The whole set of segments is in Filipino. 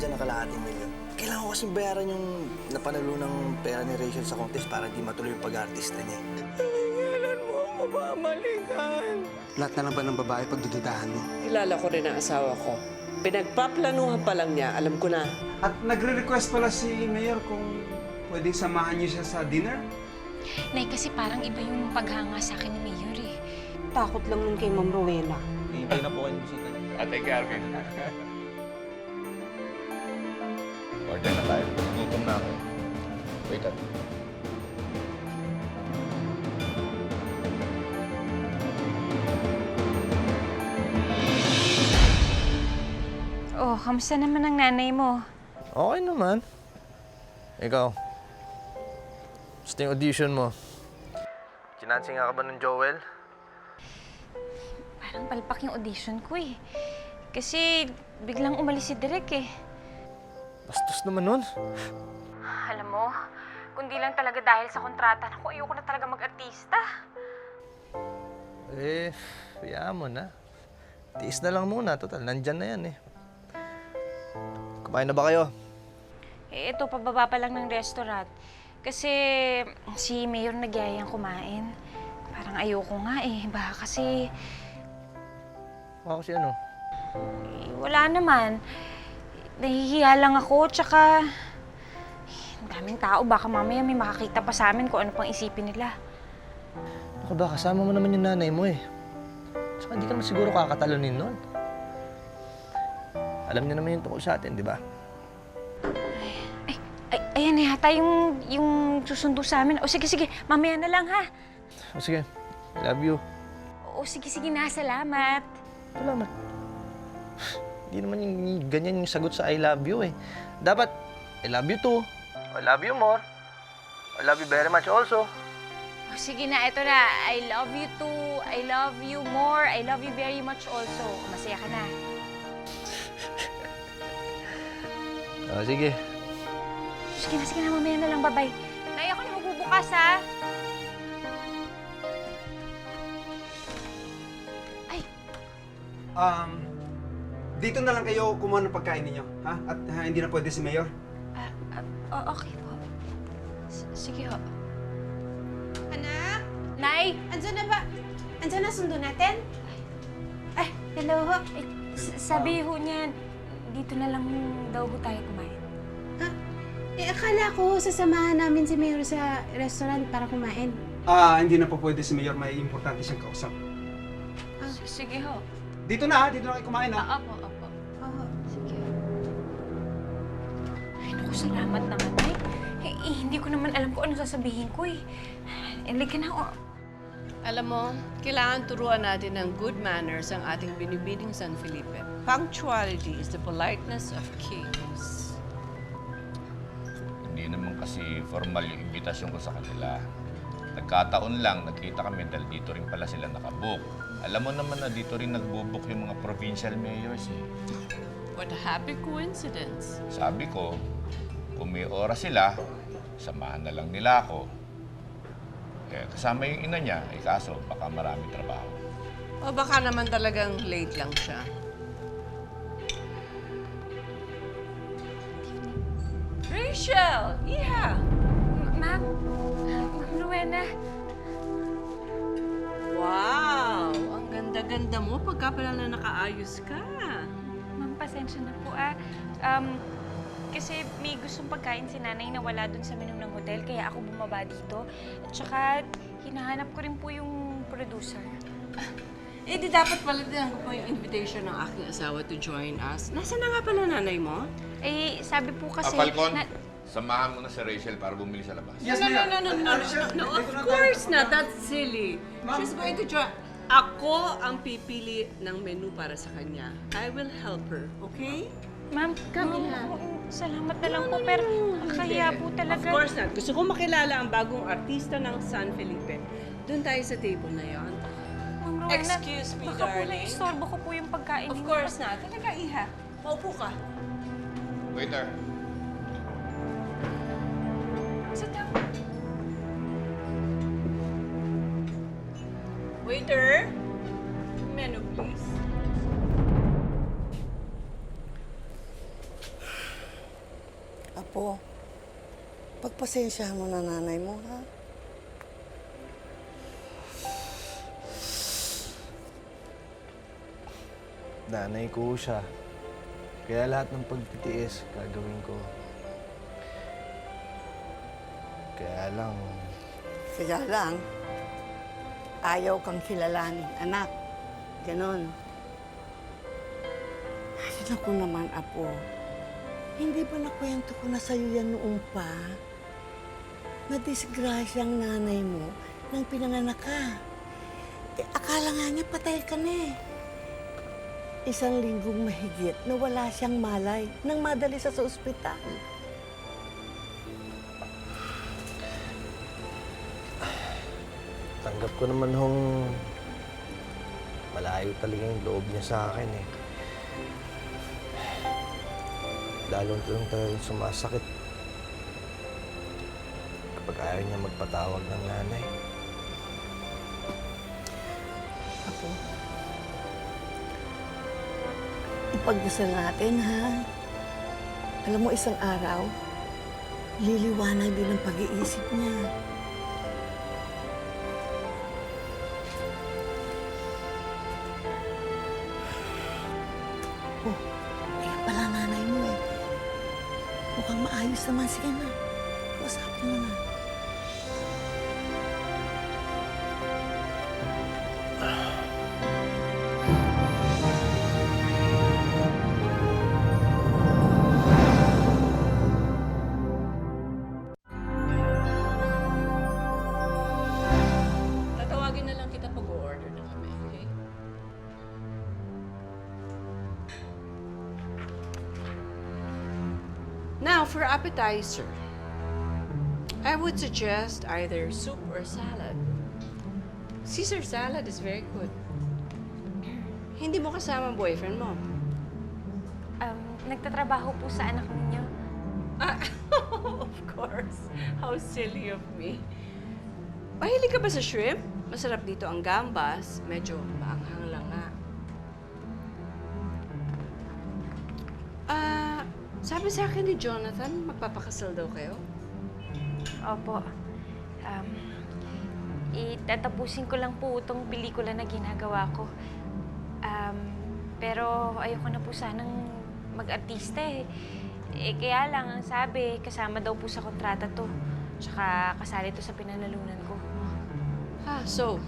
dyan ng kalahating milyon. Kailangan ko kasing bayaran yung napanalo ng pera ni Rachel sa contest para di matuloy yung pag-artista niya. Kailan mo ako babalikan? Lahat na lang ba ng babae pagdududahan mo? Kilala ko rin ang asawa ko. Pinagpaplanuhan pa lang niya, alam ko na. At nagre-request pala si Mayor kung pwedeng samahan niyo siya sa dinner? Nay, kasi parang iba yung paghanga sa akin ni Mayor eh. Takot lang nun kay Ma'am Rowena. Hihintay na po kayo bisita. Ate Carmen. Order na tayo. Gutom na ako. Wait up. Oh, kamusta naman ang nanay mo? Okay naman. Ikaw, gusto yung audition mo? Kinansi nga ka ba ng Joel? Parang palpak yung audition ko eh. Kasi biglang umalis si Derek eh. Bastos naman nun. Alam mo, kundi lang talaga dahil sa kontrata, naku, ayoko na talaga mag-artista. Eh, hayaan mo na. Tiis na lang muna. Total, nandyan na yan eh. Kumain na ba kayo? Eh, ito, pababa pa lang ng restaurant. Kasi si Mayor nagyayang kumain. Parang ayoko nga eh. Baka kasi, Ako si ano? eh, wala naman. Nahihiya lang ako, tsaka ang daming tao. Baka mamaya may makakita pa sa amin kung ano pang isipin nila. Ako ba, kasama mo naman yung nanay mo eh. Tsaka hindi ka naman siguro kakatalunin nun. Alam niyo naman yung tungkol sa atin, di ba? Ayan yata yung susundo sa amin. O sige, mamaya na lang ha. O sige, I love you. O sige na, salamat. Salamat. Hindi naman yung ganyan yung sagot sa I love you eh. Dapat, I love you too. I love you more. I love you very much also. O sige na, eto na. I love you too. I love you more. I love you very much also. Masaya ka na. O sige. Sige na, mamaya na lang, babay. Nay, ako na magbubukas ha. Ay, Dito na lang kayo kumuha ng pagkain ninyo, ha? At hindi na pwede si Mayor? okay po. Sige ho. Anak, Nay! andyan na ba? Andyan na sundo natin? Ay, hello ho. Sabi ho niya, dito na lang daw ho tayo kumain. Akala ko sasamahan namin si Mayor sa restaurant para kumain. Hindi na po pwede si Mayor. May importante siyang kausap. Sige ho. Dito na kayo kumain, ha? Opo. Oo. Sige. Ay, naku, salamat naman, Nay. Hindi ko naman alam kung ano sasabihin ko eh. Halika na, oh. Alam mo, kailangan turuan natin ng good manners ang ating binibining San Felipe. Punctuality is the politeness of kings. Hindi naman kasi formal yung imbitasyon ko sa kanila. Nagkataon lang, nagkita kami dahil dito rin pala sila nakabook. Alam mo naman na dito rin nagbubook yung mga provincial mayors eh. What a happy coincidence. Sabi ko, kung may oras sila, samahan na lang nila ako. Eh, kasama yung ina niya, eh kaso baka marami trabaho. O baka naman talagang late lang siya. Rachel! Iha! Ma'am Rowena. Wow! Ang ganda-ganda mo pagka pala na nakaayos ka. Ma'am, pasensya na po kasi may gustong pagkain si nanay na wala dun sa menu ng hotel, kaya ako bumaba dito. At saka, hinahanap ko rin po yung producer. Eh, di dapat pala din ko po yung invitation ng aking asawa to join us. Nasaan na nga pala nanay mo? Eh, sabi po kasi... Falcon, samahan mo na si Rachel para bumili sa labas. Yes, No, Mayor. of course not. That's silly. She's going to join. Ako ang pipili ng menu para sa kanya. I will help her, okay? Ma'am, salamat na lang po, pero kaya po talaga... Of course not. Gusto ko makilala ang bagong artista ng San Felipe. Doon tayo sa table na yon. Ma'am Rowena, Excuse me, baka po darling. na-istorbo ko po yung pagkain Of ninyo. course not. Talaga, Iha. Paupo ka. Waiter. Sit down. Waiter, menu please. Apo, pagpasensyahan mo na nanay mo, ha? Nanay ko siya. Kaya lahat ng pagtitiis, gagawin ko. Kaya lang, Kaya lang, ayaw kang kilalanin, anak. Ganon. Ay, naku naman, Apo. Hindi ba nakwento ko na sa'yo yan noong pa? Nadisgrasyang nanay mo nang pinanganak ka. Akala nga niya patay ka na eh. 1 linggong mahigit na wala siyang malay nang madali sa ospital. tanggap ko naman hong malayo talaga yung loob niya sa akin eh. Lalong lang talaga sumasakit kapag ayaw niya magpatawag ng nanay. Apo, ipagdasal natin, ha? Alam mo, isang araw, liliwanag din ang pag-iisip niya. Oh, kaya pala nanay mo eh. Mukhang maayos naman. Sige na, kausapin mo na. Tatawagin na lang kita pag o-order na kami, okay? Now, for appetizer, I would suggest either soup or salad. Caesar salad is very good. Hindi mo kasama ang boyfriend mo. Nagtatrabaho po sa anak ninyo. Ah, of course. How silly of me. Mahilig ka ba sa shrimp? Masarap dito ang gambas. Medyo maanghang lang nga. Sabi sa akin ni Jonathan, magpapakasal daw kayo? Opo. Itatapusin ko lang po itong pelikula na ginagawa ko. Pero ayoko na po sanang mag-artista eh. Kaya lang, ang sabi, kasama daw po sa kontrata to. Tsaka kasali to sa pinanalunan ko. So,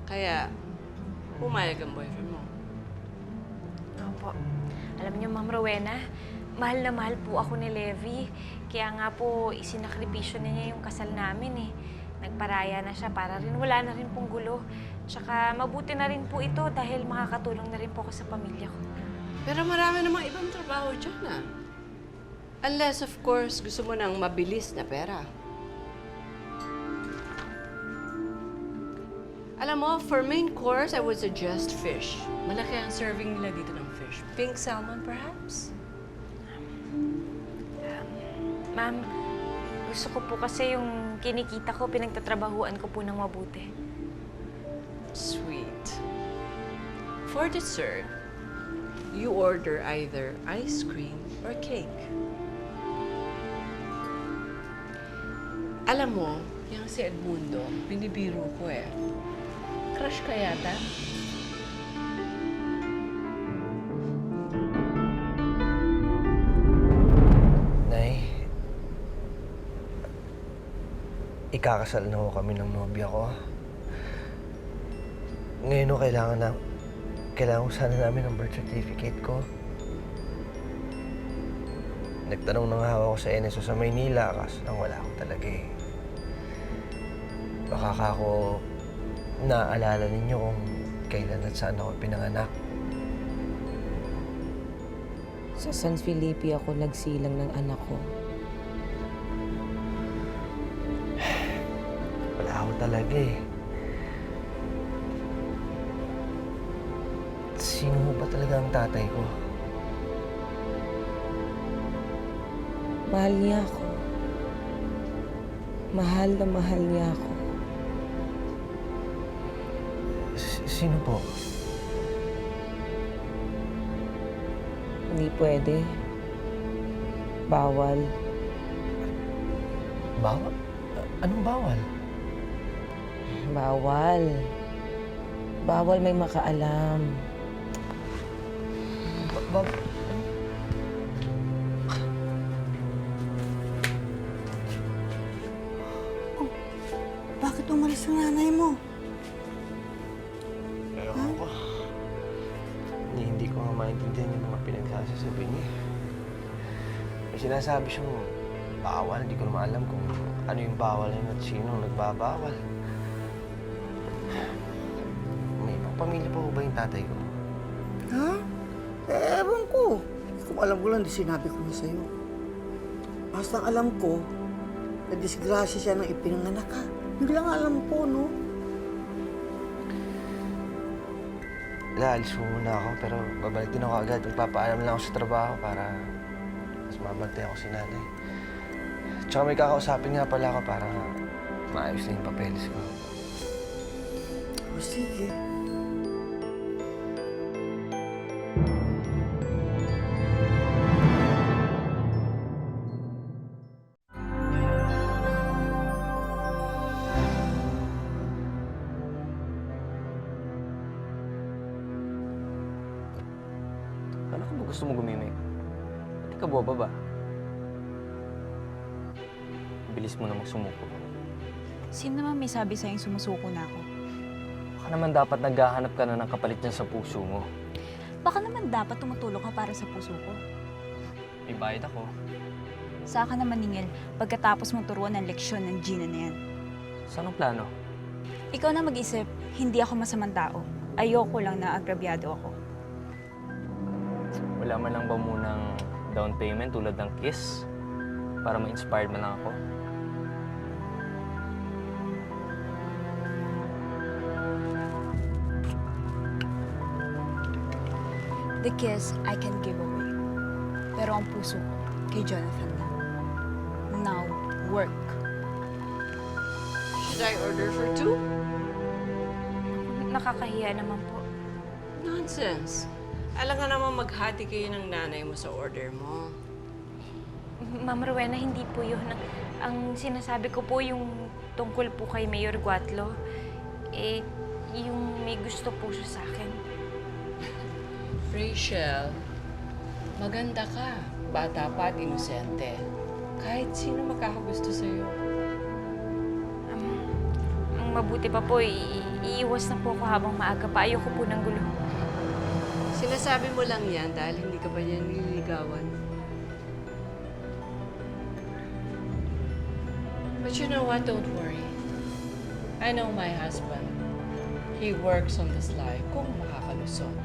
kaya pumayag ang boyfriend mo? Opo. Alam niyo, Ma'am Rowena, mahal na mahal po ako ni Levi. Kaya nga po, isinakripisyo na niya yung kasal namin eh. Nagparaya na siya para rin wala na rin pong gulo. Tsaka mabuti na rin po ito dahil makakatulong na rin po ako sa pamilya ko. Pero marami namang ibang trabaho dyan ah. Unless, of course, gusto mo ng mabilis na pera. Alam mo, for main course, I would suggest fish. Malaki ang serving nila dito ng fish. Pink salmon, perhaps? Ma'am, gusto ko po kasi yung kinikita ko, pinagtatrabahuan ko po ng mabuti. Sweet. For dessert, you order either ice cream or cake. Alam mo, yung si Edmundo, binibiro ko eh. Crush ka yata? Nay, ikakasal na ho kami ng nobya ko. Ngayon ho, kailangan ko sana namin ng birth certificate ko. Nagtanong na nga ako sa NSO sa Maynila, kaso nang wala ako talaga eh. Baka ako naaalala ninyo kung kailan at saan ako pinanganak. Sa San Felipe ako nagsilang ng anak ko. Wala ako talaga eh. Sino ho ba talaga ang tatay ko? Mahal niya ako. Mahal na mahal niya ako. Sino po? Hindi pwede. Bawal. Bawal? Anong bawal? Bawal. Bawal may makaalam. Bakit umalis ang nanay mo? Ewan ko. Hindi ko nga maintindihan yung mga pinagsasasabi niya. May sinasabi siyang bawal. Hindi ko naman alam kung ano yung bawal yun at sino nagbabawal. May ibang pamilya pa ho ba yung tatay ko? Ha? Ewan ko. Kung alam ko lang, di sinabi ko na sa'yo. Basta ang alam ko, na disgrasya siya nang ipinanganak ka. Yun lang alam ko, no? Laalis mo muna ako, pero babalik din ako agad. Magpapaalam lang ako sa trabaho para mas mabantay ako si nanay. Tsaka may kakausapin nga pala ako para maayos na yung papeles ko. O sige. Kala ko ba gusto mo gumimik? Pati ka boba ba? Bilis mo na magsumuko. Sino naman may sabi sa'yong sumusuko na ako? Baka naman dapat naghahanap ka na ng kapalit dyan sa puso mo. Baka naman dapat tumutulong ka para sa puso ko. May bayad ako. Sa akin naman ningil, pagkatapos mong turuan ng leksyon ng Gina na yan. Saan ang plano? Ikaw na mag-isip, hindi ako masamang tao. Ayoko lang na agrabyado ako. Wala man lang ba munang down payment tulad ng kiss? Para ma-inspired man lang ako? The kiss I can give away. Pero ang puso ko, kay Jonathan na. Now, work. Should I order for two? Nakakahiya naman po. Nonsense. Alam nga naman maghati kayo ng nanay mo sa order mo. Ma'am Rowena, hindi po yun. Ang sinasabi ko po yung tungkol po kay Mayor Guatlo, yung may gusto po siya sa akin. Rachel, maganda ka. Bata pa at inosente. Kahit sino makakagusto sa'yo. Ang mabuti pa po, iiwas na po ako habang maaga pa. Ayoko po ng gulo. Sinasabi mo lang yan dahil hindi ka ba niya nililigawan. But you know what? Don't worry. I know my husband. He works on this life kung makakalusot.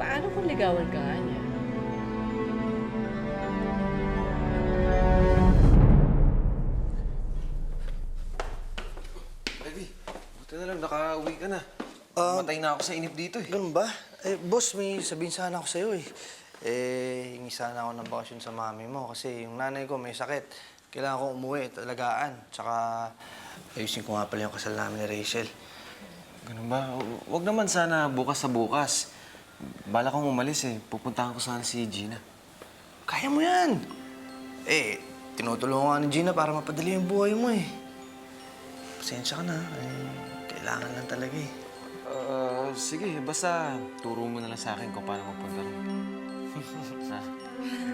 Paano kung ligawan ka nga niya? Baby, buti na lang nakauwi ka na. Matay na ako sa inip dito eh. Ganun ba? Boss, may sabihin sana ako sa'yo eh. Hingi sana ako ng bakasyon sa mami mo kasi yung nanay ko may sakit. Kailangan ko umuwi at alagaan. Tsaka ayusin ko nga pala yung kasal namin ni Rachel. Ganun ba? Huwag naman sana bukas sa bukas. Bala kong umalis eh. Pupuntahan ko sana si Gina. Kaya mo yan! Tinutulungan ka ni Gina para mapadali yung buhay mo eh. Pasensya ka na. Kailangan lang talaga eh. Sige, basta turo mo na lang sa akin kung paano mapunta rin. Ha?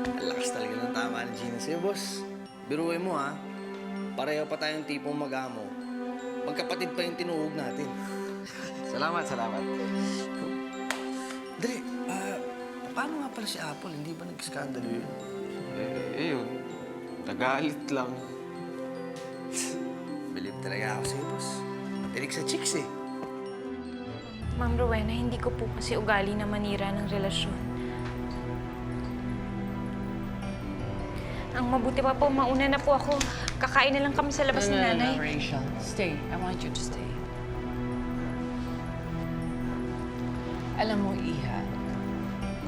Ang lakas talaga ng tama ni Gina sa'yo, boss. Biruin mo ha. Pareho pa tayong tipong mag-amo. Magkapatid pa yung tinuhog natin. Salamat. Dali, paano nga pala si Apple? Hindi ba nag-skandalo yun? Yun. Nagalit lang. Believe talaga ako sa'yo, boss. Matinig sa chicks eh. Ma'am Rowena, hindi ko po kasi ugali na manira ng relasyon. Ang mabuti pa po, mauna na po ako. Kakain na lang kami sa labas ni nanay. Rachel. Stay. I want you to stay. Alam mo, Iha,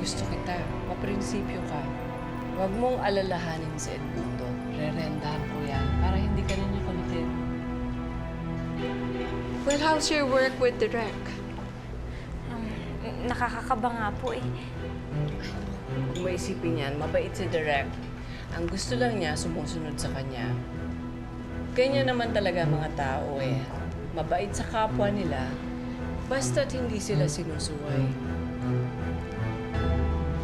gusto kita. Maprinsipyo ka. Huwag mong alalahanin si Edmundo. Rerendahan ko yan para hindi ka na niya kulitin. Well, how's your work with the rec? Nakakakaba nga po eh. Kung maisipin yan, mabait si Direk. Ang gusto lang niya, sumusunod sa kanya. Ganyan naman talaga mga tao eh. Mabait sa kapwa nila, basta't hindi sila sinusuway.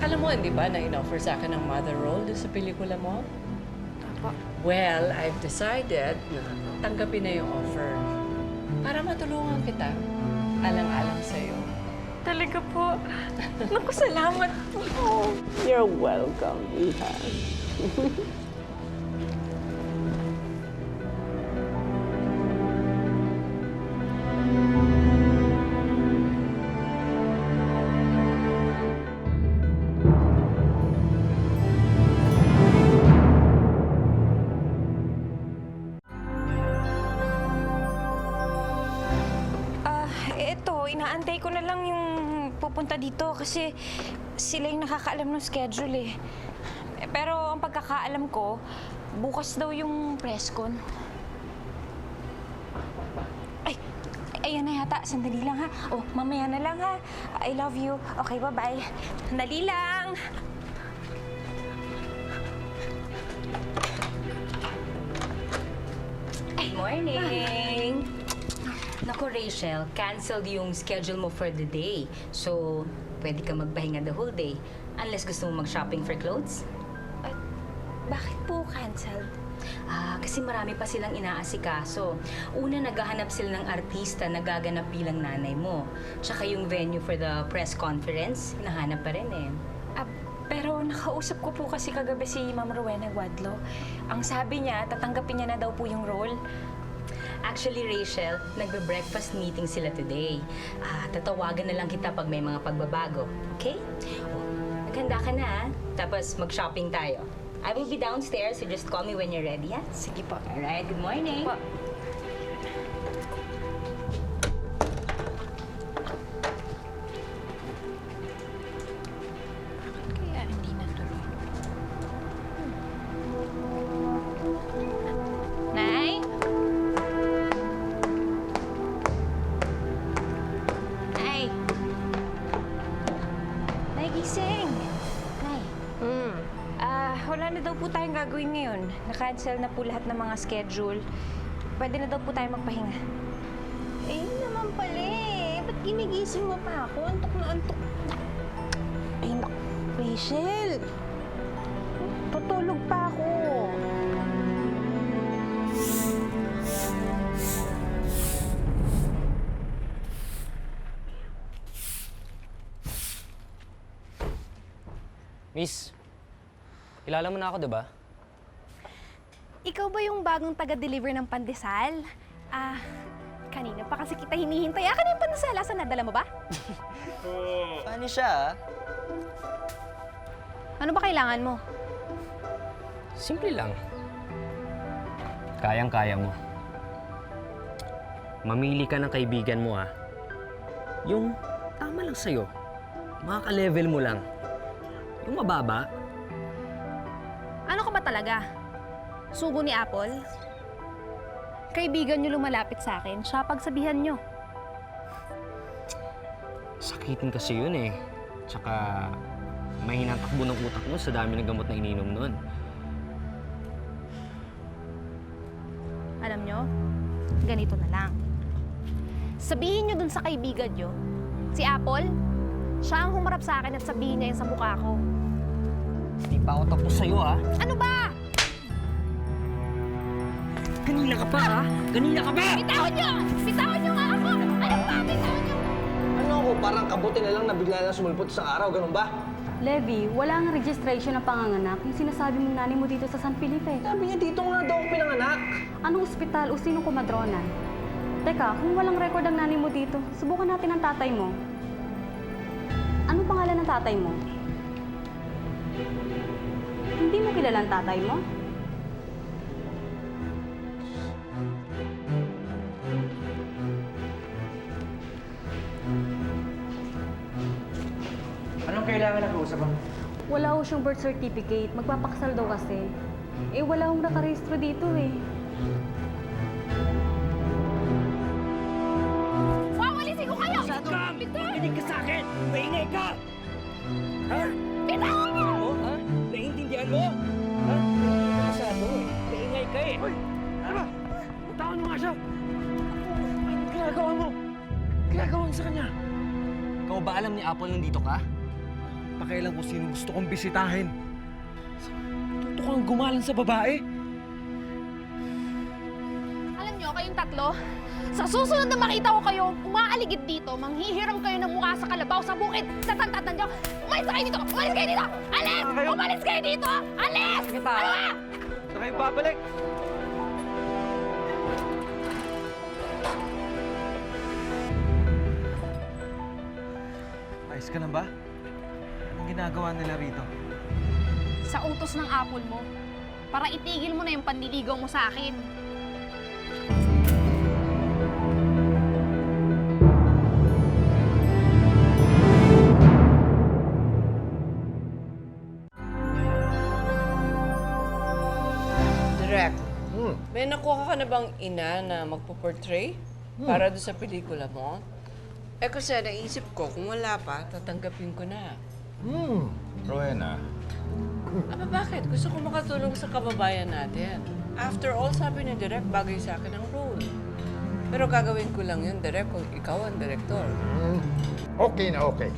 Alam mo, hindi ba, na in-offer sa akin ang mother role doon sa pelikula mo? Well, I've decided na tanggapin na yung offer para matulungan kita. Alang-alang sa'yo. Talaga po. Naku, salamat po. You're welcome, Iha. Eto, inaantay ko na lang yung pupunta dito kasi sila yung nakakaalam ng schedule eh. Pero ang pagkakaalam ko, bukas daw yung press con. Ay, ayan na yata. Sandali lang ha. Oh, mamaya na lang ha. I love you. Okay, bye-bye. Sandali lang. Morning! Naku, Rachel, canceled yung schedule mo for the day. So, pwede ka magpahinga the whole day. Unless gusto mo mag-shopping for clothes. Bakit po canceled? Kasi marami pa silang inaasikaso. Una, naghahanap sila ng artista na gaganap bilang nanay mo. Tsaka yung venue for the press conference, hinahanap pa rin eh. Pero nakausap ko po kasi kagabi si Ma'am Rowena Guadlo. Ang sabi niya, tatanggapin niya na daw po yung role. Actually, Rachel, nagbe-breakfast meeting sila today. Tatawagan na lang kita pag may mga pagbabago. Okay? Maghanda ka na, tapos mag-shopping tayo. I will be downstairs, so just call me when you're ready, ha? Sige po. Alright, good morning. Po. Kaya hindi natuloy. Nay? Nay? Nay, gising! Nay? Wala na daw po tayong gagawin ngayon. Na-cancel na po lahat ng mga schedule. Pwede na daw po tayo magpahinga. Eh, yun naman pala eh. Ba't ginigising mo pa ako? Antok na antok. Ay, Rachel! Tutulog pa ako. Miss, kilala mo na ako, di ba? Ikaw ba yung bagong taga-deliver ng pandesal? Kanina pa kasi kita hinihintay. Kanina yung pandesal, asan na? Dala mo ba? Funny siya, Ano ba kailangan mo? Simple lang. Kayang-kaya mo. Mamili ka ng kaibigan mo, Yung tama lang sa'yo. Makaka-level mo lang. Yung mababa. Ano ka ba talaga? Sugo ni Apple? Kaibigan niyo lumalapit sa akin, siya pagsabihan niyo. Sakitin kasi yun eh. Tsaka mahinang takbo ng utak mo sa dami ng gamot na ininom nun. Alam niyo, ganito na lang. Sabihin niyo dun sa kaibigan niyo, si Apple, siya ang humarap sa akin at sabihin niya yun sa mukha ko. Hindi pa ako tapos sa'yo, Ano ba? Kanina ka pa, Kanina ka ba? Bitawan niyo! Bitawan niyo nga ako! Ano ba? Bitawan niyo! Ano ako, parang kabuti na lang na bigla na sumulpot sa araw, ganun ba? Levi, wala nga registration ng panganganak yung sinasabi mong nanay mo dito sa San Felipe. Sabi niya dito nga daw ako pinanganak. Anong ospital o sinong kumadronan? Teka, kung walang record ang nanay mo dito, subukan natin ang tatay mo. Anong pangalan ng tatay mo? Hindi mo kilala ang tatay mo? Anong kailangan na kausapan? Wala ho siyang birth certificate. Magpapakasal daw kasi. Eh, wala hong nakarehistro dito eh. Wawalisin ko kayo! Makinig ka sa akin! Maingay ka! Ha? Bitawan niyo! ginagawa mo sa kanya? Ikaw ba alam ni Apple nandito ka? Pakialam kung sino gusto kong bisitahin. Tuto kang gumalang sa babae. Alam nyo, kayong tatlo, sa susunod na makita ko kayo, umaaligid dito, manghihiram kayo ng mukha sa kalabaw sa bukid, sa tantatan nyo. Umalis kayo dito! Umalis kayo dito! Alis! Umalis kayo dito! Alis! Sige pa. Ano ba? Saan kayo babalik? Ayos ka na ba? Anong ginagawa nila rito? Sa utos ng Apple mo, para itigil mo na yung panliligaw mo sa akin. Direk, may nakuha ka na bang ina na magpo-portray para doon sa pelikula mo? Eh kasi naisip ko, kung wala pa, tatanggapin ko na. Rowena, Aba bakit? Gusto ko makatulong sa kababayan natin. After all, sabi ni Direk, bagay sa akin ang role. Pero gagawin ko lang yun, Direk, kung ikaw ang direktor. Okay na okay.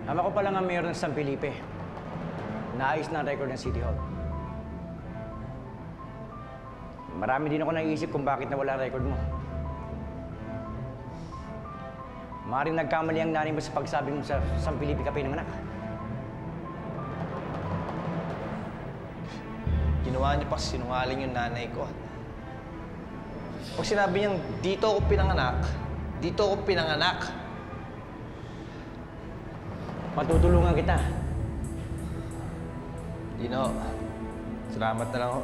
Tama ko pala nga mayor ng San Felipe. Naayos na ang record ng City Hall. Marami din ako naisip kung bakit nawala ang record mo. Maaaring nagkamali ang nanay mo sa pagsabi mo sa San Felipe ka pinanganak. Ginawa niya pa sinungaling yung nanay ko. Pag sinabi niyang dito ako pinanganak, dito ako pinanganak. Matutulungan kita. Dino, salamat na lang ako.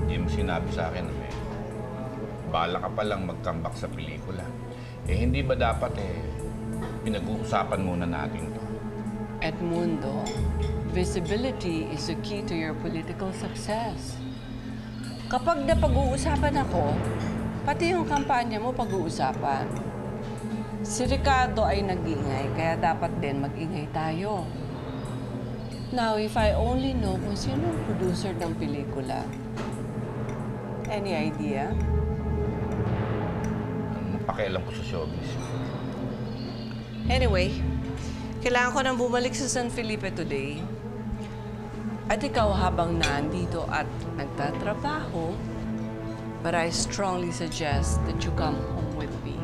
hindi mo sinabi sa akin na may bala ka palang mag-comeback sa pelikula. Eh, hindi ba dapat pinag-uusapan muna natin to? Edmundo, visibility is the key to your political success. Kapag napag-uusapan ako, pati yung kampanya mo pag-uusapan. Si Ricardo ay nag-ingay, kaya dapat din mag-ingay tayo. Now, if I only know kung sino ang producer ng pelikula, any idea? Anong pakialam ko sa showbiz? Anyway, kailangan ko nang bumalik sa San Felipe today. At ikaw habang nandito at nagtatrabaho, but I strongly suggest that you come home with me.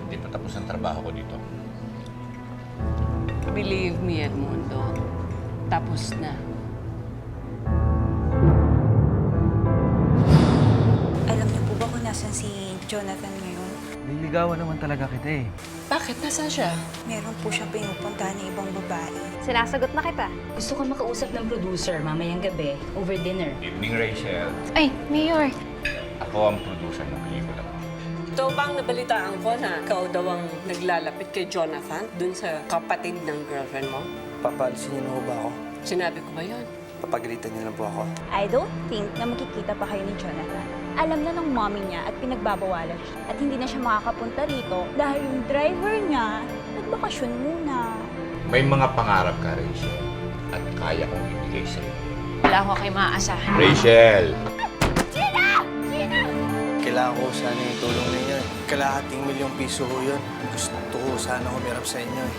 Hindi pa tapos ang trabaho ko dito. Believe me, Edmundo, tapos na. Alam niyo po ba kung nasan si Jonathan ngayon? Nililigawan naman talaga kita eh. Bakit? Nasaan siya? Meron po siyang pinupuntahan ng ibang babae. Sinasagot na kita. Gusto ko makausap ng producer mamayang gabi over dinner. Evening, Rachel. Ay, Mayor. Ako ang producer ng pelikula ko. Ito bang nabalitaan ko na ikaw daw ang naglalapit kay Jonathan dun sa kapatid ng girlfriend mo? Papalisin niyo na ho ba ako? Sinabi ko ba yun? Papagalitan niyo lang po ako. I don't think na magkikita pa kayo ni Jonathan. Alam na ng mommy niya at pinagbabawalan siya. At hindi na siya makakapunta rito dahil yung driver niya nagbakasyon muna. May mga pangarap ka, Rachel. At kaya kong ibigay sa'yo. Wala ko kayo maaasahan. Rachel! Gina! Gina! Kailangan ko sana yung tulong ninyo eh. ₱250,000 ho yun. Gusto ko sana humirap sa inyo eh.